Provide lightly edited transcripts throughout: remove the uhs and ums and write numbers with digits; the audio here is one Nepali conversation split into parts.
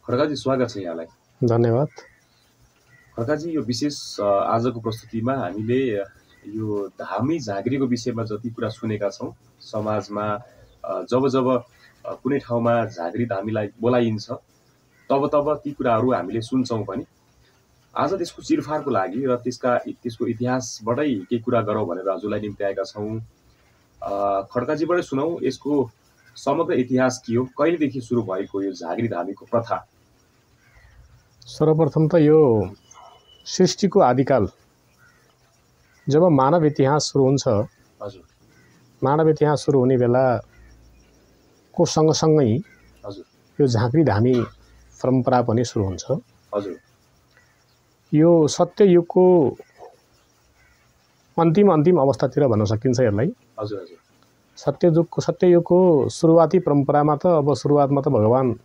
खड्काजी स्वागत छ यहाँलाई। धन्यवाद। खड्काजी, यो विशेष आजको प्रस्तुतिमा हामीले यो धामी झाँक्रीको विषयमा जति कुरा सुनेका छौँ समाजमा, जब जब कुनै ठाउँमा झाँक्री धामीलाई बोलाइन्छ तब तब ती कुराहरू हामीले सुन्छौँ पनि। आज त्यसको चिरफारको लागि र त्यसको इतिहासबाटै केही कुरा गरौँ भनेर हजुरलाई निम्ति आएका छौँ। खड्काजीबाटै सुनौँ, यसको समग्र इतिहास के हो, कहिलेदेखि सुरु भएको यो झाँक्री धामीको प्रथा? सर्वप्रथम त यो सृष्टिको आदिकाल जब मानव इतिहास सुरु हुन्छ, हजुर, मानव इतिहास सुरु हुने बेलाको सँगसँगै हजुर, यो झाँक्री धामी परम्परा पनि सुरु हुन्छ। हजुर, यो सत्ययुगको अन्तिम अवस्थातिर भन्न सकिन्छ यसलाई। हजुर, हजुर, सत्ययुगको सुरुवाती परम्परामा त अब सुरुवातमा त भगवान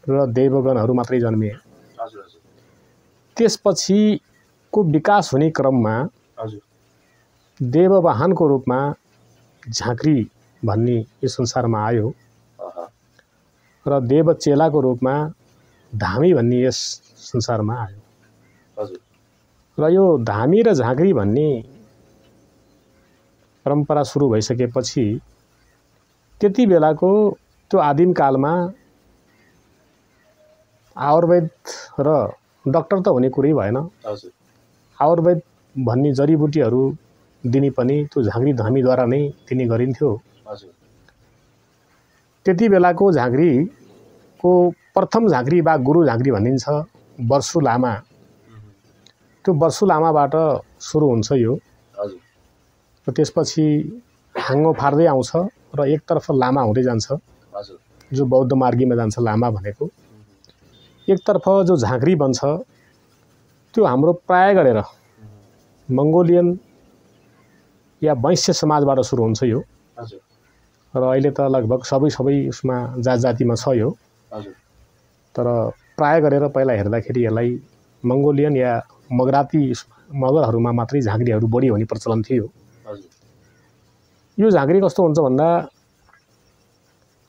र देवगणहरू मात्रै जन्मिए। हजुर, हजुर, त्यसपछिको विकास हुने क्रममा हजुर, देववाहनको रूपमा झाँक्री भन्ने यो संसारमा आयो र देवचेलाको रूपमा धामी भन्ने यस संसारमा आयो। हजुर, र यो धामी र झाँक्री भन्ने परम्परा सुरु भइसकेपछि त्यति बेलाको त्यो आदिम कालमा आयुर्वेद र डक्टर त हुने कुरै भएन। हजुर, आयुर्वेद भन्ने जडीबुटीहरू दिने पनि त्यो झाँक्री धामीद्वारा नै दिने गरिन्थ्यो। हजुर, त्यति बेलाको झाँक्रीको प्रथम झाँक्री वा गुरु झाँक्री भनिन्छ वर्षु लामा। त्यो वर्षु लामाबाट सुरु हुन्छ यो। हजुर, र त्यसपछि हाँगो फार्दै आउँछ र एकतर्फ लामा हुँदै जान्छ, हजुर, जो बौद्ध मार्गीमा जान्छ लामा भनेको। एकतर्फ जो झाँक्री बन्छ त्यो हाम्रो प्राय गरेर मङ्गोलियन या वैश्य समाजबाट सुरु हुन्छ यो। हजुर, र अहिले त लगभग सबै उसमा जातिमा छ यो। हजुर, तर प्राय गरेर पहिला हेर्दाखेरि यसलाई मङ्गोलियन या मगरहरूमा मात्रै झाँक्रीहरू बढी हुने प्रचलन थियो। हजुर, यो झाँक्री कस्तो हुन्छ भन्दा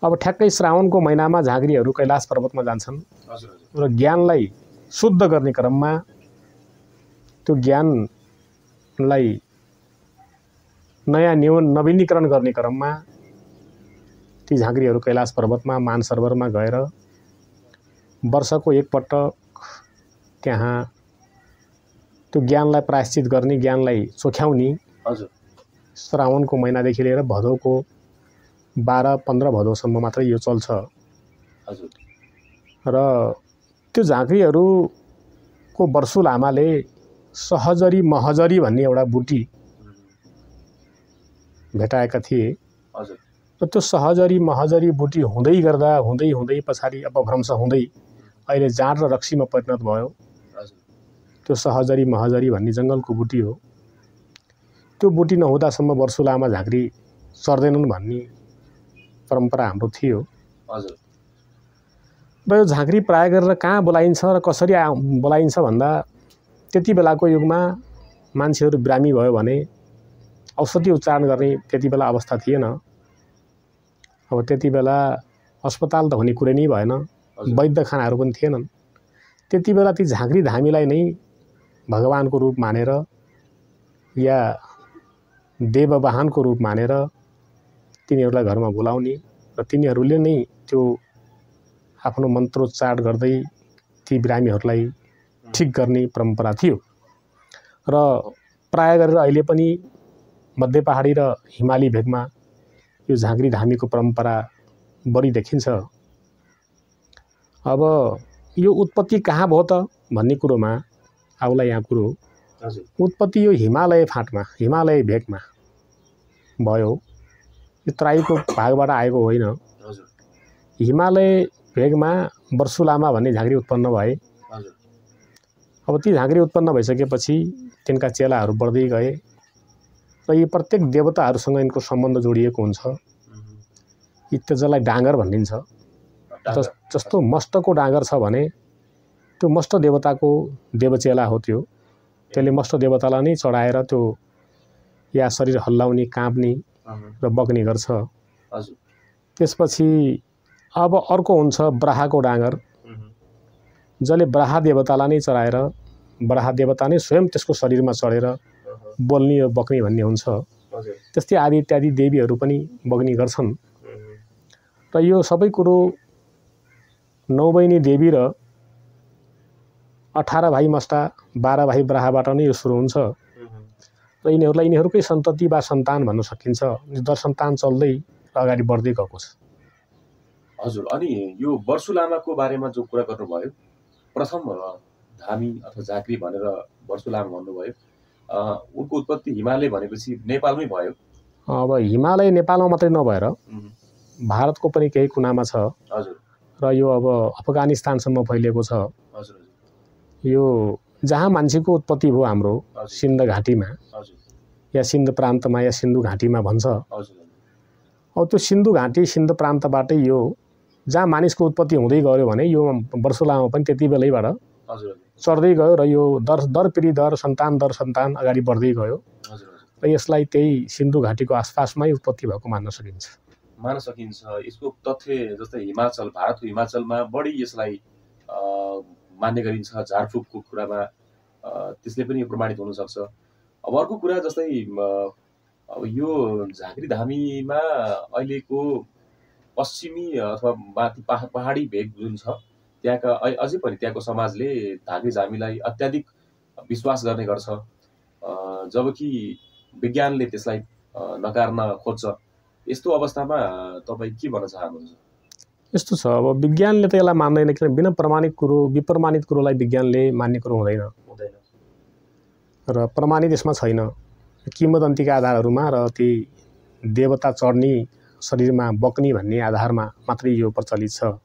अब ठ्याक्कै श्रावणको महिनामा झाँक्रीहरू कैलाश पर्वतमा जान्छन्। हजुर, र ज्ञानलाई शुद्ध गर्ने क्रममा, त्यो ज्ञानलाई नयाँ नवीनीकरण गर्ने क्रममा ती झाँक्रीहरू कैलाश पर्वतमा मानसरोवरमा गएर वर्षको एकपटक त्यहाँ त्यो ज्ञानलाई प्रायश्चित गर्ने, ज्ञानलाई चोख्याउने। हजुर, श्रावणको महिनादेखि लिएर भदौको 12-15 भदौसम्म मात्रै यो चल्छ। हजुर, र त्यो झाँक्रीहरूको वर्षु लामाले सहजरी महजरी भन्ने एउटा बुटी भेटाएका थिए। हजुर, र त्यो सहजरी महजरी बुटी हुँदै गर्दा हुँदै पछाडि अपभ्रंश हुँदै अहिले जाँड र रक्सीमा परिणत भयो। हजुर, त्यो सहजरी महजरी भन्ने जङ्गलको बुटी हो। त्यो बुटी नहुँदासम्म वर्षु लामा झाँक्री सर्दैनन् भन्ने परम्परा हाम्रो थियो। हजुर, र यो झाँक्री प्राय गरेर कहाँ बोलाइन्छ र कसरी बोलाइन्छ भन्दा त्यति बेलाको युगमा मान्छेहरू बिरामी भयो भने औषधि उच्चारण गर्ने त्यति बेला अवस्था थिएन। अब त्यति बेला अस्पताल त हुने कुरै नै भएन, वैद्य खानाहरू पनि थिएनन्। त्यति बेला ती झाँक्री धामीलाई नै भगवानको रूप मानेर या देववाहनको रूप मानेर तिनीहरूलाई घरमा बोलाउने र तिनीहरूले नै त्यो आफ्नो मन्त्रोच्चार गर्दै ती बिरामीहरूलाई ठिक गर्ने परम्परा थियो। र प्राय गरेर अहिले पनि मध्य पहाडी र हिमाली भेगमा यो झाँक्री धामीको परम्परा बढी देखिन्छ। अब यो उत्पत्ति कहाँ भयो त भन्ने कुरोमा आउला यहाँ कुरो। उत्पत्ति यो हिमालय फाँटमा, हिमालय भेगमा भयो। यो तराईको भागबाट आएको होइन। हिमालय भेगमा वर्षु लामा भन्ने झाँक्री उत्पन्न भए। अब ती झाँक्री उत्पन्न भइसकेपछि तिनका चेलाहरू बढ्दै गए र यी प्रत्येक देवताहरूसँग यिनको सम्बन्ध जोडिएको हुन्छ। त्यसलाई डाँगर भनिन्छ। जस्तो मष्टको डाँगर छ भने त्यो मष्ट देवताको देवचेला हो त्यो। त्यसले मष्ट देवतालाई नै चढाएर त्यो या शरीर हल्लाउने, काँप्ने र बग्ने गर्छ। त्यसपछि अब अर्को हुन्छ ब्राहाको डाँगर, जसले ब्राहा देवतालाई नै चढाएर ब्राहा देवता नै स्वयं त्यसको शरीरमा चढेर बोल्ने र बग्ने भन्ने हुन्छ। त्यस्तै आदि इत्यादि देवीहरू पनि बग्ने गर्छन्। र यो सबै कुरो 9 बहिनी देवी र 18 भाइ मस्ता 12 भाइ ब्राहाबाट नै यो सुरु हुन्छ। र यिनीहरूलाई यिनीहरूकै सन्तति वा सन्तान भन्न सकिन्छ। दर सन्तान चल्दै अगाडि बढ्दै गएको छ। हजुर, अनि यो वर्षु लामाको बारेमा जो कुरा गर्नुभयो, प्रथम धामी अथवा झाँक्री भनेर वर्षु लामा भन्नुभयो, उनको उत्पत्ति हिमालय भनेपछि नेपालमै भयो। अब हिमालय नेपालमा मात्रै नभएर भारतको पनि केही कुनामा छ। हजुर। र यो अब अफगानिस्तानसम्म फैलिएको छ। हजुर। यो जहाँ मान्छेको उत्पत्ति हो हाम्रो सिन्ध घाटीमा या सिन्ध प्रान्तमा या सिन्धु घाटीमा भन्छ। अब त्यो सिन्धु घाटी सिन्ध प्रान्तबाटै यो जहाँ मानिसको उत्पत्ति हुँदै गयो भने यो वर्षु लामा पनि त्यति बेलैबाट चढ्दै गयो र यो दर पिँढी दर सन्तान अगाडि बढ्दै गयो। र यसलाई त्यही सिन्धु घाटीको आसपासमै उत्पत्ति भएको मान्न सकिन्छ। यसको तथ्य जस्तै हिमाचल, भारतको हिमाचलमा बढी यसलाई मान्ने गरिन्छ। झारफुकको कुरामा त्यसले पनि प्रमाणित हुनसक्छ। अब अर्को कुरा जस्तै अब यो झाँक्री धामीमा अहिलेको पश्चिमी अथवा माथि पहाडी भेग जुन छ त्यहाँका अझै पनि त्यहाँको समाजले झाँक्री धामीलाई अत्याधिक विश्वास गर्ने गर्छ, जबकि विज्ञानले त्यसलाई नकार्न खोज्छ। यस्तो अवस्थामा तपाईँ के भन्न चाहनुहुन्छ? यस्तो छ, अब विज्ञानले त यसलाई मान्दैन, किन बिना प्रमाणित कुरो विप्रमाणित कुरोलाई विज्ञानले मान्ने कुरो हुँदैन र प्रमाणित यसमा छैन। किंवदन्तीका आधारहरूमा र ती देवता चढ्ने शरीरमा बग्ने भन्ने आधारमा मात्रै यो प्रचलित छ।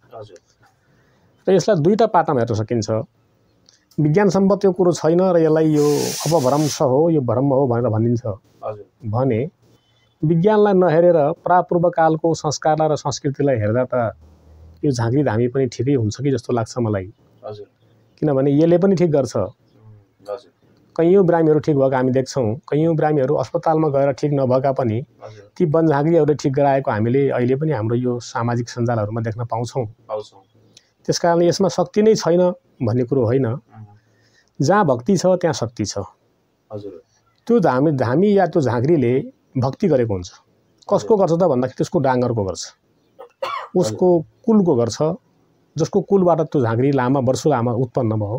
र यसलाई दुईटा पाटामा हेर्न सकिन्छ। विज्ञानसम्मत यो कुरो छैन र यसलाई यो अपभ्रंश हो, यो भ्रम हो भनेर भनिन्छ भने विज्ञानलाई नहेरेर प्रापूर्वकालको संस्कारलाई र संस्कृतिलाई हेर्दा त यो झाँक्री धामी पनि ठिकै हुन्छ कि जस्तो लाग्छ मलाई। किनभने यसले पनि ठिक गर्छ। कैयौँ बिरामीहरू ठिक भएको हामी देख्छौँ। कैयौँ बिरामीहरू अस्पतालमा गएर ठिक नभएका पनि ती वन झाँक्रीहरूले ठिक गराएको हामीले अहिले पनि हाम्रो यो सामाजिक सञ्जालहरूमा देख्न पाउँछौँ। त्यसकारणले यसमा शक्ति नै छैन भन्ने कुरो होइन। जहाँ भक्ति छ त्यहाँ शक्ति छ। त्यो धामी या त्यो झाँक्रीले भक्ति गरेको हुन्छ। कसको गर्छ त भन्दाखेरि त्यसको डाँगरको गर्छ, उसको कुलको गर्छ, जसको कुलबाट त्यो झाँक्री लामा वर्षु लामा उत्पन्न भयो।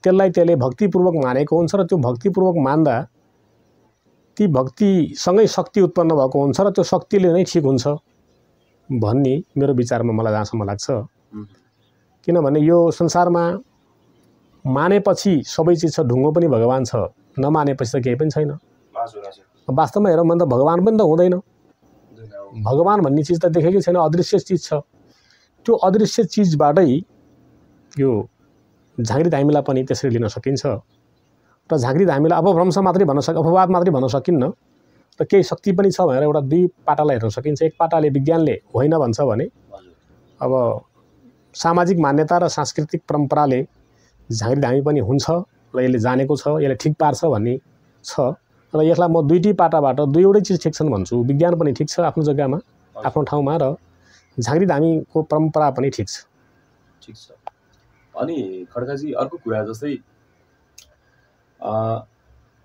त्यसलाई त्यसले भक्तिपूर्वक मानेको हुन्छ र त्यो भक्तिपूर्वक मान्दा ती भक्तिसँगै शक्ति उत्पन्न भएको हुन्छ र त्यो शक्तिले नै ठिक हुन्छ भन्ने मेरो विचारमा मलाई जहाँसम्म लाग्छ। किनभने यो संसारमा मानेपछि सबै चिज छ, ढुङ्गो पनि भगवान छ, नमानेपछि त केही पनि छैन। वास्तवमा हेरौँ भने त भगवान पनि त हुँदैन। भगवान भन्ने चिज त देखेकै छैन, अदृश्य चिज छ। त्यो अदृश्य चिजबाटै यो झाँक्री धामीलाई पनि त्यसरी लिन सकिन्छ। र झाँक्री धामीलाई अपभ्रंश मात्रै अपवाद मात्रै भन्न सकिन्न र केही शक्ति पनि छ भनेर एउटा दुई पाटालाई हेर्न सकिन्छ। एक पाटाले विज्ञानले होइन भन्छ भने अब सामाजिक मान्यता र सांस्कृतिक परम्पराले झाँक्री धामी पनि हुन्छ र यसले जानेको छ, यसले ठिक पार्छ भन्ने छ। र यसलाई म दुईटी पाटाबाट दुईवटै चिज ठिक छन् भन्छु। विज्ञान पनि ठिक छ आफ्नो जग्गामा, आफ्नो ठाउँमा, र झाँक्री धामीको परम्परा पनि ठिक छ। अनि खड्काजी अर्को कुरा जस्तै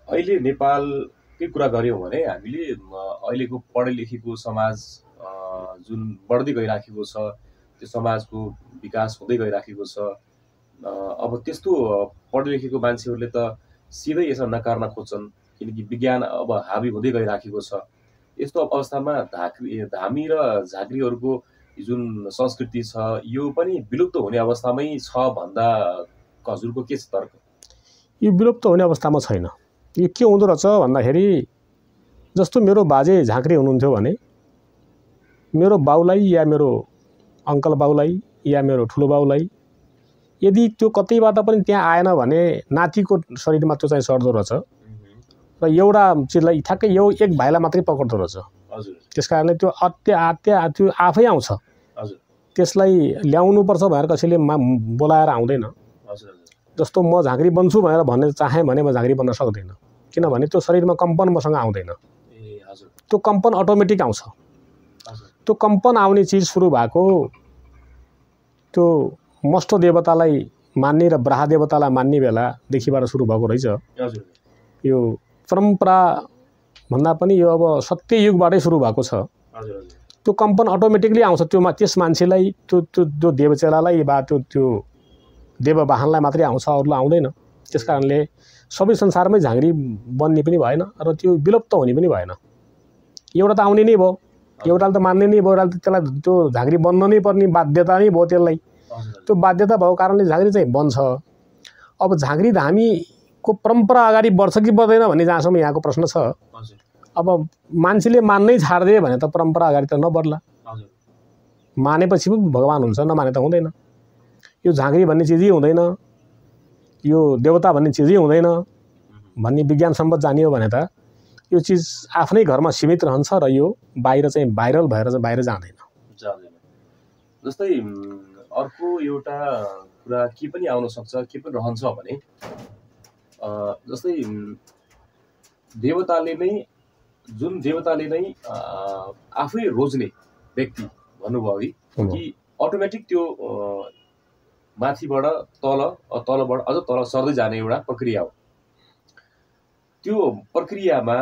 अहिले नेपालकै कुरा गऱ्यौँ भने हामीले अहिलेको पढे लेखेको समाज जुन बढ्दै गइराखेको छ, त्यो समाजको विकास हुँदै गइराखेको छ। अब त्यस्तो पढे लेखेको मान्छेहरूले त सिधै यसलाई नकार्न खोज्छन्, किनकि विज्ञान अब हाबी हुँदै गइराखेको छ। यस्तो अवस्थामा धामी र झाँक्रीहरूको जुन संस्कृति छ यो पनि विलुप्त हुने अवस्थामै छ भन्दा हजुरको के छ तर्क? यो विलुप्त हुने अवस्थामा छैन। यो के हुँदो रहेछ भन्दाखेरि जस्तो मेरो बाजे झाँक्री हुनुहुन्थ्यो भने मेरो बाउलाई या मेरो अङ्कल बाउलाई या मेरो ठुलो बाउलाई यदि त्यो कतैबाट पनि त्यहाँ आएन भने नातिको शरीरमा त्यो चाहिँ सर्दो रहेछ र एउटा चिजलाई ठ्याक्कै यो एक भाइलाई मात्रै पक्र्दो रहेछ। त्यस कारणले त्यो त्यो आफै आउँछ। त्यसलाई ल्याउनुपर्छ भनेर कसैले बोलाएर आउँदैन। जस्तो म झाँक्री बन्छु भनेर भन्ने चाहेँ भने म झाँक्री बन्न सक्दैन, किनभने त्यो शरीरमा कम्पन मसँग आउँदैन। त्यो कम्पन अटोमेटिक आउँछ। त्यो कम्पन आउने चिज सुरु भएको त्यो मष्ट देवतालाई मान्ने र ब्राह देवतालाई मान्ने बेलादेखिबाट सुरु भएको रहेछ। हजुर यो परम्परा भन्दा पनि यो अब सत्ययुगबाटै सुरु भएको छ। हजुर त्यो कम्पन अटोमेटिकली आउँछ त्यस मान्छेलाई, त्यो देवचेलालाई वा त्यो देववाहनलाई मात्रै आउँछ, अरूलाई आउँदैन। त्यस कारणले सबै संसारमै झाँक्री बन्ने पनि भएन र त्यो विलुप्त हुने पनि भएन। एउटा त आउने नै भयो, एउटाले त मान्ने नै भयो, एउटाले त त्यसलाई त्यो झाँक्री बन्न नै पर्ने बाध्यता नै भयो त्यसलाई। त्यो बाध्यता भएको कारणले झाँक्री चाहिँ बन्छ। अब झाँक्री धामीको परम्परा अगाडि बढ्छ कि बढ्दैन भन्ने जहाँसम्म यहाँको प्रश्न छ। अब मान्छेले मान्नै छाडिदियो भने त परम्परा अगाडि त नबढ्ला। मानेपछि पो भगवान हुन्छ, नमाने त हुँदैन। यो झाँक्री भन्ने चिजै हुँदैन, यो देवता भन्ने चिजै हुँदैन भन्ने विज्ञान सम्बन्ध जानियो भने त यो चिज आफ्नै घरमा सीमित रहन्छ र यो बाहिर चाहिँ भाइरल भएर चाहिँ बाहिर जाँदैन। जस्तै अर्को एउटा कुरा के पनि आउन सक्छ, के पनि रहन्छ भने जस्तै जुन देवताले नै आफै रोज्ने व्यक्ति भन्नुभयो कि अटोमेटिक त्यो माथिबाट तलबाट अझ तल सर्दै जाने एउटा प्रक्रिया हो। त्यो प्रक्रियामा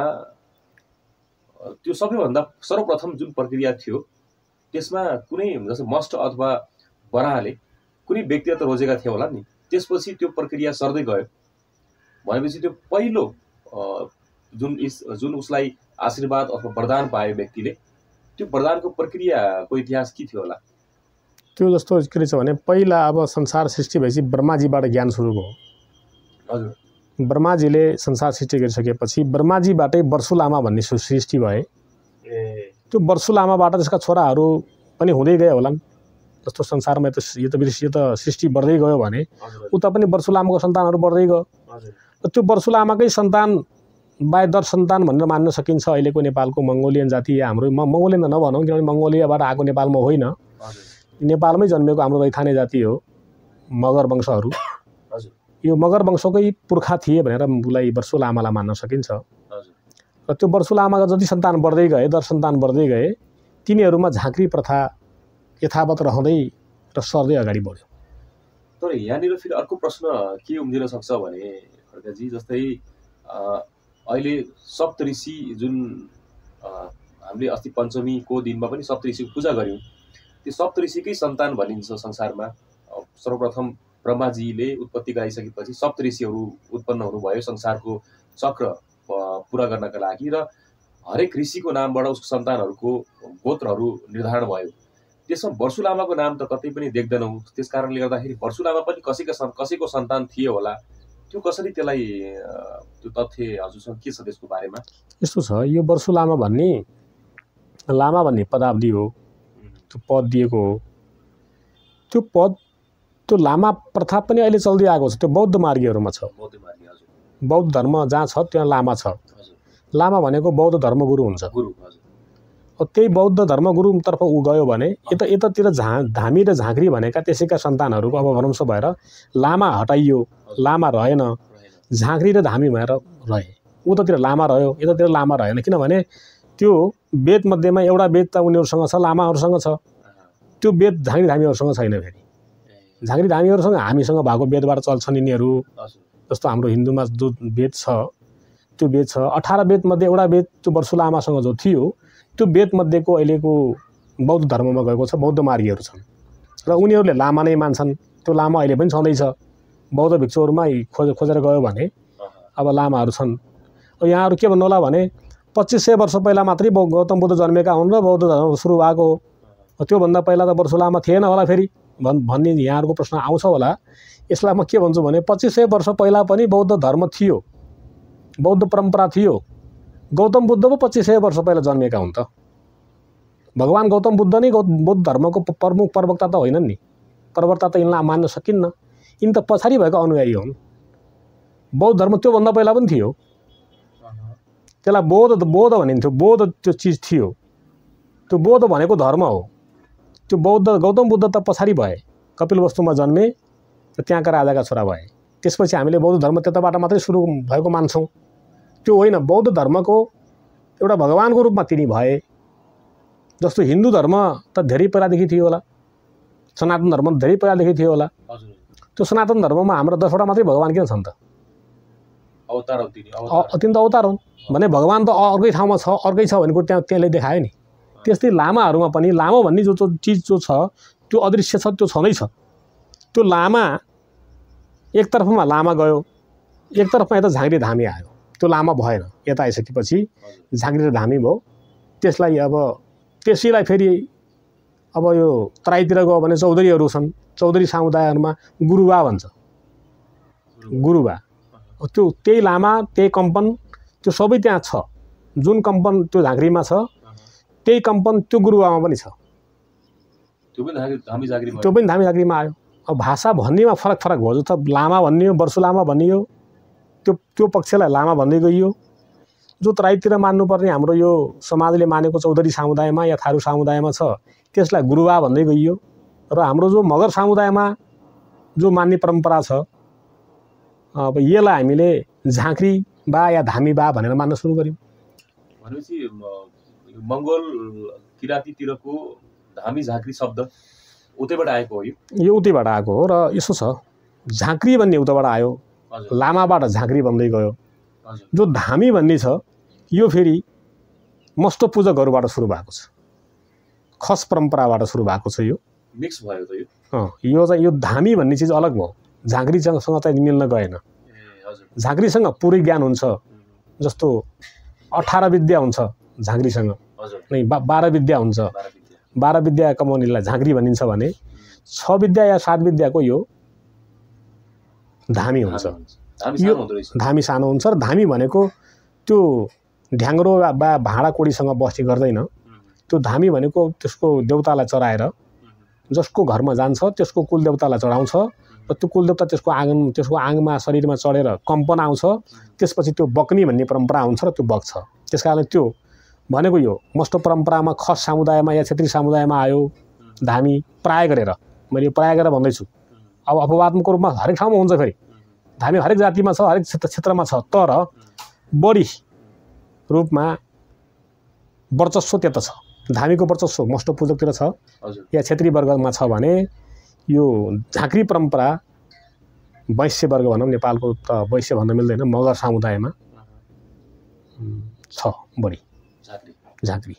त्यो सबैभन्दा सर्वप्रथम जुन प्रक्रिया थियो त्यसमा कुनै जस्तो मस्ट अथवा बराहले कुनै व्यक्तिगत रोजेका थियो होला नि। त्यसपछि त्यो प्रक्रिया सर्दै गयो भनेपछि त्यो पहिलो जुन उसलाई आशीर्वाद अथवा वरदान पायो व्यक्तिले, त्यो वरदानको प्रक्रियाको इतिहास के थियो होला? त्यो जस्तो के रहेछ भने पहिला अब संसार सृष्टि भएपछि ब्रह्माजीबाट ज्ञान सुरु भयो। हजुर ब्रह्माजीले संसार सृष्टि गरिसकेपछि ब्रह्माजीबाटै वर्षु लामा भन्ने सृष्टि भए। त्यो वर्षु लामाबाट त्यसका छोराहरू पनि हुँदै गए होलान्। जस्तो संसारमा यो त सृष्टि बढ्दै गयो भने उता पनि वर्षु लामाको सन्तानहरू बढ्दै गयो। र त्यो वर्षु लामाकै सन्तान बाई दर सन्तान भनेर मान्न सकिन्छ। अहिलेको नेपालको मङ्गोलियन जाति या हाम्रो मङ्गोलियन त नभनौँ, किनभने मङ्गोलियाबाट आएको नेपालमा होइन, नेपालमै जन्मेको हाम्रो रैथाने जाति हो मगर वंशहरू। यो मगर वंशकै पुर्खा थिए भनेर उसलाई वर्षु लामालाई मान्न सकिन्छ। र त्यो वर्षु लामाका जति सन्तान बढ्दै गए, दर सन्तान बढ्दै गए, तिनीहरूमा झाँक्री प्रथा यथावत रहँदै र सर्दै अगाडि बढ्यो। तर यहाँनिर फेरि अर्को प्रश्न के उम्जिन सक्छ भने खड्काजी, जस्तै अहिले सप्तऋषि जुन हामीले अस्ति पञ्चमीको दिनमा पनि सप्तऋषिको पूजा गऱ्यौँ, त्यो सप्तऋषिकै सन्तान भनिन्छ संसारमा। सर्वप्रथम ब्रह्माजीले उत्पत्ति गराइसकेपछि सप्तऋषिहरू उत्पन्न हुनुभयो संसारको चक्र पुरा गर्नका लागि, र हरेक ऋषिको नामबाट उसको सन्तानहरूको गोत्रहरू निर्धारण भयो। त्यसमा वर्षु लामाको नाम त कतै पनि देख्दैनौँ। त्यस कारणले गर्दाखेरि वर्षु लामा पनि कसैको सन्तान थिए होला। त्यो कसरी त्यसलाई त्यो तथ्य हजुरसँग के छ त्यसको बारेमा? यस्तो छ, यो वर्षु लामा भन्ने पदावली हो, त्यो पद दिएको हो। त्यो लामा प्रथा पनि अहिले चल्दै आएको छ। त्यो बौद्ध मार्गीहरूमा छ। बौद्ध धर्म जहाँ छ त्यहाँ लामा छ। लामा भनेको बौद्ध धर्मगुरु हुन्छ। त्यही बौद्ध धर्मगुरुतर्फ ऊ गयो भने यतातिर धामी र झाँक्री भनेका त्यसैका सन्तानहरूको अपभ्रंश भएर लामा हटाइयो, लामा रहेन, झाँक्री र धामी भएर रहे। उतातिर लामा रह्यो, यतातिर लामा रहेन। किनभने त्यो वेद मध्येमा एउटा वेद त उनीहरूसँग छ, लामाहरूसँग छ। त्यो वेद झाँक्री धामीहरूसँग छैन। फेरि झाँक्री धामीहरूसँग हामीसँग भएको वेदबाट चल्छन् यिनीहरू। जस्तो हाम्रो हिन्दूमा जो वेद छ त्यो वेद छ 18 वेद मध्ये एउटा वेद त्यो वर्षु लामासँग जो थियो, त्यो वेद मध्येको अहिलेको बौद्ध धर्ममा गएको छ। बौद्ध मार्गीहरू छन् र उनीहरूले लामा नै मान्छन्। त्यो लामा अहिले पनि छँदैछ। बौद्ध भिक्षुहरूमा खोजेर गयो भने अब लामाहरू छन्। यहाँहरू के भन्नु होला भने 2500 वर्ष पहिला मात्रै गौतम बुद्ध जन्मेका हुन् र बौद्ध धर्म सुरु भएको हो। त्योभन्दा पहिला त वर्षु लामा थिएन होला फेरि भन्ने यहाँहरूको प्रश्न आउँछ होला। यसलाई म के भन्छु भने 2500 वर्ष पहिला पनि बौद्ध धर्म थियो, बौद्ध परम्परा थियो। गौतम बुद्ध पो 2500 वर्ष पहिला जन्मेका हुन् त। भगवान गौतम बुद्ध नै बौद्ध धर्मको प्रमुख प्रवक्ता त होइनन् नि। प्रवक्ता त यिनलाई मान्न सकिन्न। यिन त पछाडि भएको अनुयायी हुन्। बौद्ध धर्म त्योभन्दा पहिला पनि थियो। त्यसलाई बौद्ध भनिन्थ्यो। बौद्ध त्यो चिज थियो। त्यो बौद्ध भनेको धर्म हो। त्यो बौद्ध गौतम बुद्ध त पछाडि भए, कपिलवस्तुमा जन्मे र त्यहाँका राजाका छोरा भए। त्यसपछि हामीले बौद्ध धर्म त्यताबाट मात्रै सुरु भएको मान्छौँ। त्यो होइन। बौद्ध धर्मको एउटा भगवानको रूपमा तिनी भए। जस्तो हिन्दू धर्म त धेरै पहिलादेखि थियो होला। सनातन धर्म धेरै पहिलादेखि थियो होला। त्यो सनातन धर्ममा हाम्रो 10वटा मात्रै भगवान किन छन् त? तिन त अवतार हुन् भने भगवान त अर्कै ठाउँमा छ, अर्कै छ भनेको त्यसले देखायो नि। त्यस्तै लामाहरूमा पनि लामा भन्ने जो चिज जो छ त्यो अदृश्य छ, त्यो छँदै छ। त्यो लामा एकतर्फमा लामा गयो, एकतर्फमा यता झाँक्री धामी आयो। त्यो लामा भएन, यता आइसकेपछि झाँक्री र धामी भयो। त्यसलाई अब त्यसैलाई फेरि अब यो तराईतिर गयो भने चौधरीहरू छन्, चौधरी समुदायहरूमा गुरुबा भन्छ। गुरुबा त्यो त्यही लामा, त्यही कम्पन, त्यो सबै त्यहाँ छ। जुन कम्पन त्यो झाँक्रीमा छ त्यही कम्पन त्यो गुरुबामा पनि छ। त्यो पनि धामी झाँक्रीमा आयो। अब भाषा भन्नेमा फरक फरक भयो। जस्तो लामा भनियो, वर्षु लामा भनियो, त्यो पक्षलाई लामा भन्दै गइयो। जो तराईतिर मान्नुपर्ने हाम्रो यो समाजले मानेको चौधरी समुदायमा या थारू समुदायमा छ त्यसलाई गुरुबा भन्दै गइयो। र हाम्रो जो मगर समुदायमा जो मान्ने परम्परा छ अब यसलाई हामीले झाँक्री बा या धामी बा भनेर मान्न सुरु गर्यौँ। भनेपछि मङ्गोल किराँतीतिरको धामी झाँक्री शब्द उतैबाट आएको हो? यो उतैबाट आएको हो। र यसो छ, झाँक्री भन्ने उताबाट आयो, लामाबाट झाँक्री बन्दै गयो। जो धामी भन्ने छ यो फेरि मस्त पूजकहरूबाट सुरु भएको छ, खस परम्पराबाट सुरु भएको छ। यो मिक्स भयो त यो चाहिँ यो धामी भन्ने चिज अलग भयो, झाँक्रीसँग चाहिँ मिल्न गएन। झाँक्रीसँग पुरै ज्ञान हुन्छ, जस्तो 18 विद्या हुन्छ झाँक्रीसँग, नै 12 विद्या हुन्छ। 12 विद्या कमाउनेलाई झाँक्री भनिन्छ भने 6 विद्या या 7 विद्याको यो धामी हुन्छ। यो धामी सानो हुन्छ। र धामी भनेको त्यो ढ्याङ्ग्रो बा भाँडा कोडीसँग बस्ती गर्दैन। त्यो धामी भनेको त्यसको देवतालाई चढाएर जसको घरमा जान्छ त्यसको कुलदेवतालाई चढाउँछ र त्यो कुलदेवता त्यसको आङमा शरीरमा चढेर कम्पन आउँछ। त्यसपछि त्यो बक्ने भन्ने परम्परा हुन्छ र त्यो बग्छ। त्यस कारणले त्यो भनेको यो मस्तो परम्परामा खस समुदायमा या क्षेत्रीय समुदायमा आयो धामी। प्राय गरेर मैले प्राय गरेर भन्दैछु, अब अपवादको रूपमा हरेक ठाउँमा हुन्छ। फेरि धामी हरेक जातिमा छ, हरेक क्षेत्रमा छ, तर बढी रूपमा वर्चस्व त्यता छ। धामीको वर्चस्व मस्तो पूजकतिर छ या क्षेत्रीय वर्गमा छ भने यो झाँक्री परम्परा वैश्य वर्ग भनौँ, नेपालको त वैश्य भन्न मिल्दैन, मगर समुदायमा छ बढी झाँक्री।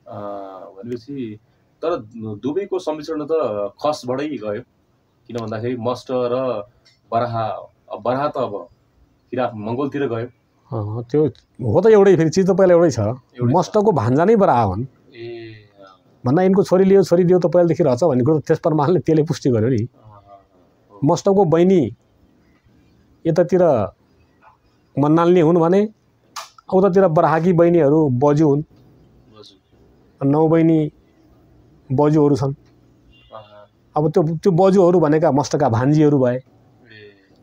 भनेपछि तर दुवैको सम्मिश्रण त खसबाटै गयो। किन भन्दाखेरि मस्ट र बराहा त अब किराँत मङ्गोलतिर गयो। त्यो हो त एउटै, फेरि चिज त पहिला एउटै छ। मस्टको भान्जा नै बराहा हुन् भन्दा यिनको छोरी दियो त पहिलादेखि रहेछ भन्ने कुरो त्यस परमाणुले त्यसले पुष्टि गर्यो नि। मस्टको बहिनी यतातिर मन्नाल्ने हुन् भने उतातिर बराहाकी बहिनीहरू बजु हुन्, 9 बहिनी बजुहरू छन्। अब त्यो बजुहरू भनेका मस्टका भान्जीहरू भए।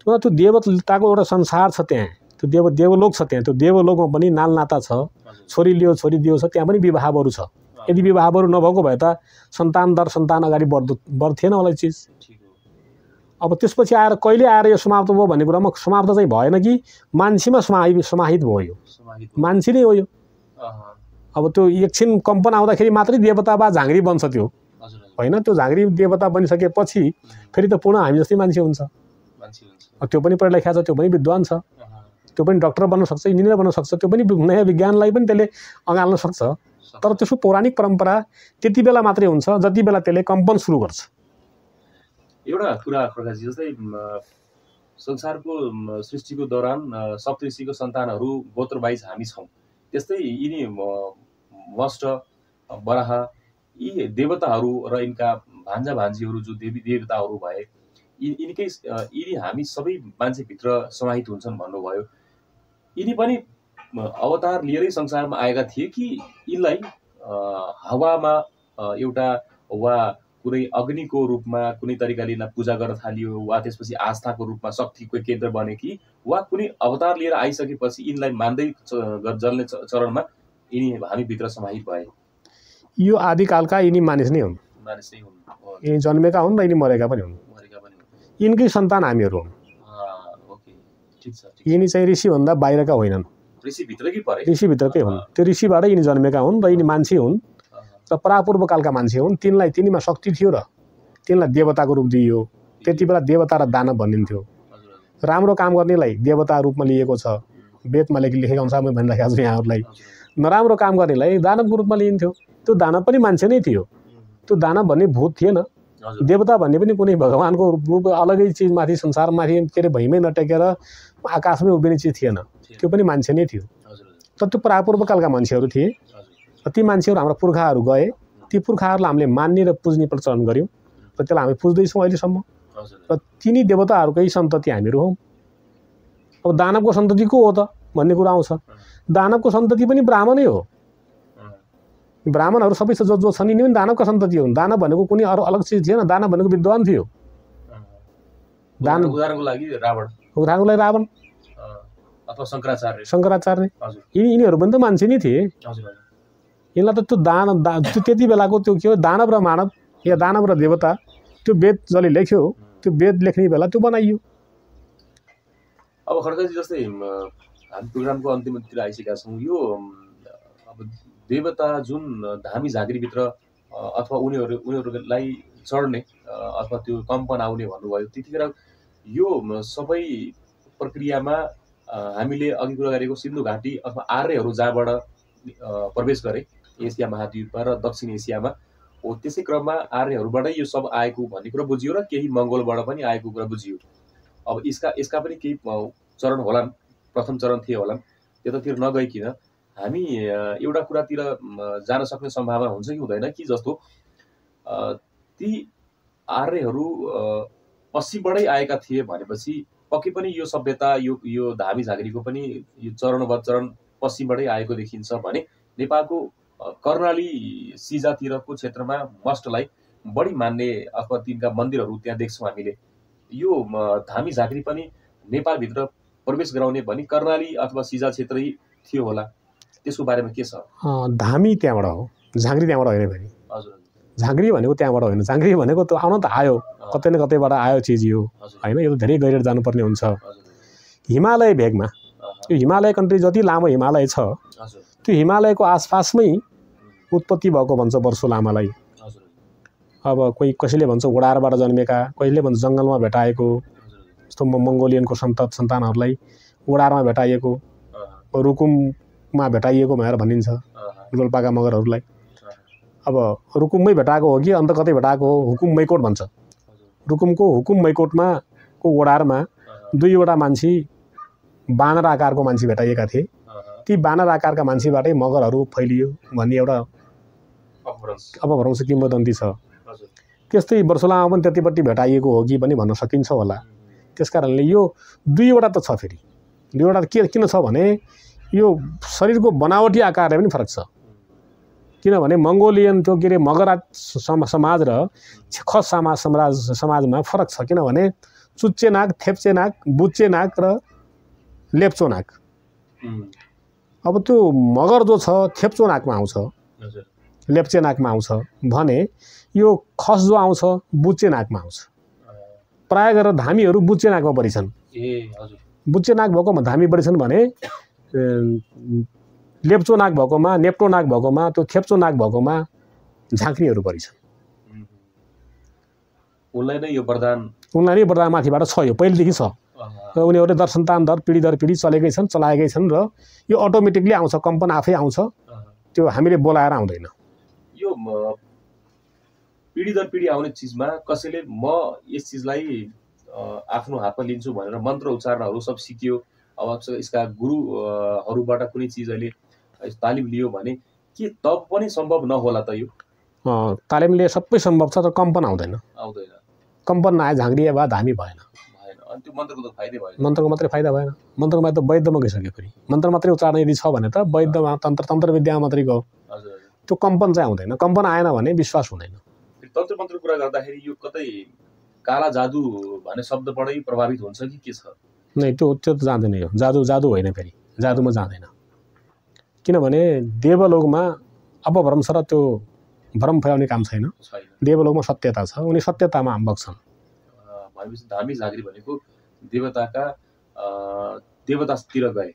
त्यो देवताको एउटा संसार छ त्यहाँ, त्यो देवलोक छ त्यहाँ। त्यो देवलोकमा पनि नालनाता छ, छोरी दियो छ, त्यहाँ पनि विवाहहरू छ। यदि विवाहहरू नभएको भए त सन्तान दर सन्तान अगाडि बढ्थेन होला चिज। अब त्यसपछि आएर कहिले आएर यो समाप्त भयो भन्ने कुरामा समाप्त चाहिँ भएन कि मान्छेमा समाहित भयो। यो मान्छे नै हो यो। अब त्यो एकछिन कम्पन आउँदाखेरि मात्रै देवता बा झाँक्री बन्छ त्यो होइन। त्यो झाँक्री देवता बनिसकेपछि फेरि त पुनः हामी जस्तै मान्छे हुन्छ। त्यो पनि पढ लेखा छ, त्यो पनि विद्वान छ, त्यो पनि डक्टर बन्न सक्छ, इन्जिनियर बन्न सक्छ, त्यो पनि नयाँ विज्ञानलाई पनि त्यसले अँगाल्न सक्छ। तर त्यसको पौराणिक परम्परा त्यति बेला मात्रै हुन्छ जति बेला त्यसले कम्पन सुरु गर्छ। एउटा कुरा प्रकाशजी, जस्तै संसारको सृष्टिको दौरान सप्तऋषिको सन्तानहरू गोत्रवाइज हामी छौँ। त्यस्तै यिनी मस्ट बराहा यी देवताहरू र यिनका भान्जा भान्जीहरू जो देवी देवताहरू भए यिनी हामी सबै मान्छेभित्र समाहित हुन्छन् भन्नुभयो। यिनी पनि अवतार लिएरै संसारमा आएका थिए कि यिनलाई हावामा एउटा वा कुनै अग्निको रूपमा कुनै तरिकाले पूजा गर्न थालियो वा त्यसपछि आस्थाको रूपमा शक्तिको केन्द्र बने कि वा कुनै अवतार लिएर आइसकेपछि यिनलाई मान्दै जल्ने चरणमा यिनी हामीभित्र समाहित भए? यो आदिकालका यिनी मानिस नै हुन्। यिनी जन्मेका हुन् र यिनी मरेका पनि हुन्। यिनकै सन्तान हामीहरू हुन्। यिनी चाहिँ ऋषिभन्दा बाहिरका होइनन्, ऋषिभित्रकै हुन्। त्यो ऋषिबाटै यिनी जन्मेका हुन् र यिनी मान्छे हुन् र परापूर्व कालका मान्छे हुन्। तिनीमा शक्ति थियो र तिनलाई देवताको रूप दिइयो। त्यति बेला देवता र दानव भनिन्थ्यो। राम्रो काम गर्नेलाई देवता रूपमा लिएको छ, वेदमा लेखेको अनुसार मैले भनिराखेको छु यहाँहरूलाई। नराम्रो काम गर्नेलाई दानवको रूपमा लिइन्थ्यो। त्यो दानव पनि मान्छे नै थियो। त्यो दानव भन्ने भूत थिएन। देवता भन्ने पनि कुनै भगवानको रूप अलगै चिजमाथि संसारमाथि के अरे भैँमै नटेकेर आकाशमै उभिने चिज थिएन। त्यो पनि मान्छे नै थियो। तर त्यो पूर्वकालका मान्छेहरू थिए। ती मान्छेहरू हाम्रा पुर्खाहरू गए। ती पुर्खाहरूलाई हामीले मान्ने र पुज्ने प्रचलन गऱ्यौँ र त्यसलाई हामी पुज्दैछौँ अहिलेसम्म। र तिनी देवताहरूकै सन्तति हामीहरू हौँ। अब दानवको सन्तति को हो त भन्ने कुरा आउँछ। दानवको सन्तति पनि ब्राह्मणै हो। ब्राह्मणहरू सबै जो छन् यिनी पनि दानवका सन्तति हुन्। दानव भनेको कुनै अरू अलग चिज थिएन। दानव भनेको विद्वान थियो। उदाहरणको लागि रावण अथवा शङ्कराचार्य यिनीहरू पनि त मान्छे नै थिए। यिनलाई त त्यो त्यति बेलाको त्यो के हो दानव र मानव या दानव र देवता त्यो वेद जसले लेख्यो त्यो वेद लेख्ने बेला त्यो बनाइयो। अब खड्काजी जस्तै हामी प्रोग्रामको अन्तिमतिर आइसकेका छौँ। यो अब देवता जुन धामी झाँक्रीभित्र अथवा उनीहरूलाई चढ्ने अथवा त्यो कम्पन आउने भन्नुभयो, त्यतिखेर यो सबै प्रक्रियामा हामीले अघि कुरा गरेको सिन्धु घाटी अथवा आर्यहरू जहाँबाट प्रवेश गरे एसिया महाद्वीपमा र दक्षिण एसियामा हो, त्यसै क्रममा आर्यहरूबाटै यो सब आएको भन्ने कुरा बुझियो र केही मङ्गोलबाट पनि आएको कुरा बुझियो। अब यसका पनि केही चरण होलान्, प्रथम चरण थिए होलान्। त्यतातिर नगइकन हामी एउटा कुरातिर जान सक्ने सम्भावना हुन्छ कि हुँदैन कि जस्तो ती आर्यहरू पश्चिमबाटै आएका थिए भनेपछि पक्कै पनि यो सभ्यता यो धामी झाँक्रीको पनि यो चरण पश्चिमबाटै आएको देखिन्छ भने नेपालको कर्णाली सिजातिरको क्षेत्रमा मस्टलाई बढी मान्ने अथवा तिनका मन्दिरहरू त्यहाँ देख्छौँ हामीले। यो धामी झाँक्री पनि नेपालभित्र प्रवेश गराउने भनी कर्णाली अथवा सिजा क्षेत्रै थियो होला, त्यसको बारेमा के छ? धामी त्यहाँबाट हो, झाँक्री त्यहाँबाट होइन फेरि। हजुर, झाँक्री भनेको त्यहाँबाट होइन। झाँक्री भनेको त आउन त आयो, कतै न कतैबाट आयो चिज यो होइन। यो त धेरै गहिरो जानुपर्ने हुन्छ। हिमालय भेगमा यो हिमालय कन्ट्री जति लामो हिमालय छ त्यो हिमालयको आसपासमै उत्पत्ति भएको भन्छ वर्षो लामालाई। अब कसैले भन्छ ओडारबाट जन्मेका, कसैले भन्छ जङ्गलमा भेटाएको, जस्तो मङ्गोलियनको सन्तानहरूलाई ओडारमा भेटाइएको, रुकुममा भेटाइएको भनेर भनिन्छ रोल्पाका मगरहरूलाई। अब रुकुममै भेटाएको हो कि अन्त कतै भेटाएको हो, हुकुम मैकोट भन्छ। रुकुमको हुकुम मैकोटमा को ओडारमा दुईवटा मान्छे बानर आकारको मान्छे भेटाइएका थिए। ती बानर आकारका मान्छेबाटै मगरहरू फैलियो भन्ने एउटा अपभ्रंश किम्वदन्ती छ। त्यस्तै वर्षोलामा पनि त्यतिपट्टि भेटाइएको हो कि पनि भन्न सकिन्छ होला। त्यस कारणले यो दुईवटा त छ। फेरि दुईवटा किन छ भने यो शरीरको बनावटी आकारले पनि फरक छ। किनभने मङ्गोलियन त्यो के अरे मगर समाज र खस समाजमा फरक छ। किनभने चुच्चे नाक, थेप्चे नाक, बुच्चे नाक र लेप्चो नाक। अब त्यो मगर जो छ थेप्चो नाकमा आउँछ, लेप्चे नाकमा आउँछ भने यो खस जो आउँछ बुच्चे नाकमा आउँछ। प्राय गरेर धामीहरू बुच्चे नाकमा बढी छन्। बुच्चे नाक भएकोमा धामी बढी छन् भने लेप्चो नाक भएकोमा, नेप्टो नाक भएकोमा, त्यो थेप्चो नाक भएकोमा झाँक्रीहरू बढी छन्। उनलाई नै यो वरदान माथिबाट छ। यो पहिलेदेखि छ र उनीहरूले दर पिँढी चलेकै छन्, चलाएकै छन् र यो अटोमेटिकली आउँछ, कम्पन आफै आउँछ। त्यो हामीले बोलाएर आउँदैन। यो पिँढी दर पिँढी आउने चिजमा कसैले म यस चिजलाई आफ्नो हातमा लिन्छु भनेर मन्त्र उच्चारणहरू सब सिकियो, अब यसका गुरुहरूबाट कुनै चिज अहिले तालिम लियो भने के तब पनि सम्भव नहोला त? यो तालिमले सबै सम्भव छ तर कम्पन आउँदैन। कम्पन नआए झाँक्री वा धामी भएन। अनि त्यो मन्त्रको त फाइदै भएन। मन्त्रको मात्रै फाइदा भएन। मन्त्रमा त वैद्यमा गइसक्यो। फेरि मन्त्र मात्रै उच्चारण यदि छ भने त वैद्यमा तन्त्र विद्यामा मात्रै गयो। त्यो कम्पन चाहिँ आउँदैन। कम्पन आएन भने विश्वास हुँदैन। तन्त्र मन्त्र कुरा गर्दाखेरि यो कतै काला जादु भन्ने शब्दबाटै प्रभावित हुन्छ कि के छ? नै, त्यो त जाँदैन। यो जादु होइन। फेरि जादुमा जाँदैन। किनभने देवलोकमा अपभ्रंश र त्यो भ्रम फैलाउने काम छैन। देवलोकमा सत्यता छ, उनी सत्यतामा बग्छन्। भनेपछि धामी झाँक्री भनेको देवतातिर गए।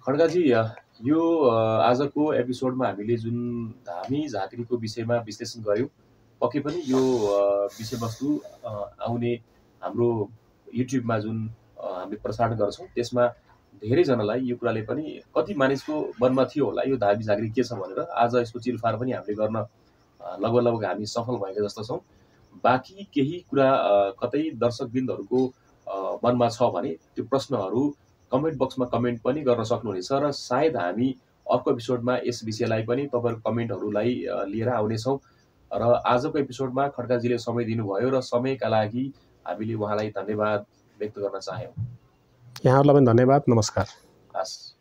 खड्काजी यो आजको एपिसोडमा हामीले जुन धामी झाँक्रीको विषयमा विश्लेषण गऱ्यौँ, पक्कै पनि यो विषयवस्तु आउने हाम्रो युट्युबमा जुन हामीले प्रसारण गर्छौँ त्यसमा धेरैजनालाई यो कुराले पनि कति मानिसको मनमा थियो होला यो धामी झाँक्री के छ भनेर। आज यसको चिरफार पनि हामीले गर्न लगभग हामी सफल भएका जस्तो छौँ। बाँकी केही कुरा कतै दर्शकवृन्दहरूको मनमा छ भने त्यो प्रश्नहरू कमेन्ट बक्समा कमेन्ट पनि गर्न सक्नुहुनेछ र सायद हामी अर्को एपिसोडमा यस विषयलाई पनि तपाईँहरूको कमेन्टहरूलाई लिएर आउनेछौँ। र आजको एपिसोडमा खड्काजीले समय दिनुभयो र समयका लागि हामीले उहाँलाई धन्यवाद व्यक्त गर्न चाह्यौँ। यहाँहरूलाई पनि धन्यवाद। नमस्कार। हस्।